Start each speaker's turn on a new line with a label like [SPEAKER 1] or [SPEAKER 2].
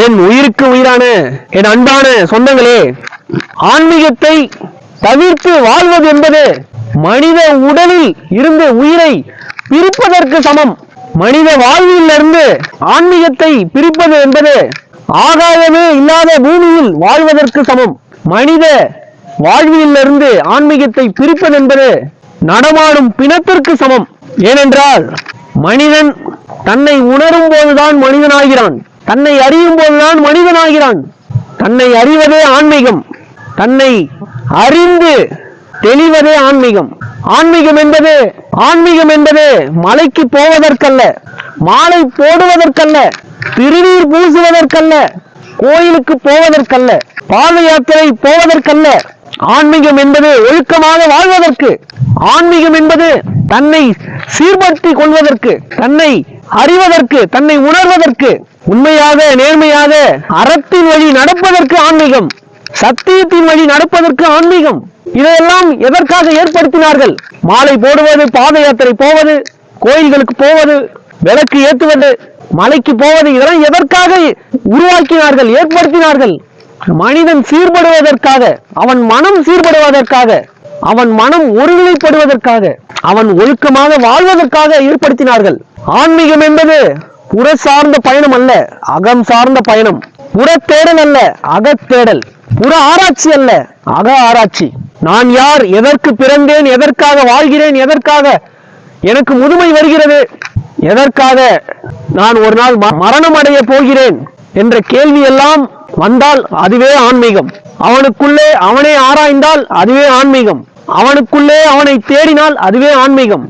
[SPEAKER 1] என் உயிருக்கு உயிரான என் அன்பான சொந்தங்களே, ஆன்மீகத்தை தவிர்த்து வாழ்வது என்பது மனித உடலில் இருந்து உயிரை பிரிப்பதற்கு சமம். மனித வாழ்வில் இருந்து ஆன்மீகத்தை பிரிப்பது என்பது ஆகாயமே இல்லாத பூமியில் வாழ்வதற்கு சமம். மனித வாழ்விலிருந்து ஆன்மீகத்தை பிரிப்பது என்பது நடமாடும் பிணத்திற்கு சமம். ஏனென்றால் மனிதன் தன்னை உணரும் போதுதான் மனிதனாகிறான், தன்னை அறியும் போதுதான் மனிதனாகிறான். தன்னை அறிவதே ஆன்மீகம், தன்னை அறிந்து தெளிவதே ஆன்மீகம். ஆன்மீகம் என்பது மலைக்கு போவதற்கல்ல, மாலை போடுவதற்கல்ல, திருநீர் பூசுவதற்கல்ல, கோயிலுக்கு போவதற்கல்ல, பாத யாத்திரை போவதற்கல்ல. ஆன்மீகம் என்பது ஒழுக்கமாக வாழ்வதற்கு. ஆன்மீகம் என்பது தன்னை சீர்படுத்திக் கொள்வதற்கு, தன்னை அறிவதற்கு, தன்னை உணர்வதற்கு, உண்மையாக நேர்மையாக அறத்தின் வழி நடப்பதற்கு ஆன்மீகம், சத்தியத்தின் வழி நடப்பதற்கு ஆன்மீகம். இதையெல்லாம் எதற்காக ஏற்படுத்தினார்கள்? மாலை போடுவது, பாத யாத்திரை போவது, கோயில்களுக்கு போவது, விளக்கு ஏற்றுவது, மலைக்கு போவது, இதெல்லாம் எதற்காக உருவாக்கினார்கள், ஏற்படுத்தினார்கள்? மனிதன் சீர்படுவதற்காக, அவன் மனம் சீர்படுவதற்காக, அவன் மனம் ஒருநிலைப்படுவதற்காக, அவன் ஒழுக்கமாக வாழ்வதற்காக ஏற்படுத்தினார்கள். ஆன்மீகம் என்பது புற சார்ந்த பயணம் அல்ல, அகம் சார்ந்த பயணம். புற தேடல் அல்ல, அகத்தேடல். புற ஆராய்ச்சி அல்ல, அக ஆராய்ச்சி. நான் யார், எதற்கு பிறந்தேன், எதற்காக வாழ்கிறேன், எதற்காக எனக்கு முதுமை வருகிறது, எதற்காக நான் ஒரு நாள் மரணம் அடைய போகிறேன் என்ற கேள்வி எல்லாம் வந்தால் அதுவே ஆன்மீகம். அவனுக்குள்ளே அவனை ஆராய்ந்தால் அதுவே ஆன்மீகம். அவனுக்குள்ளே அவனை தேடினால் அதுவே ஆன்மீகம்.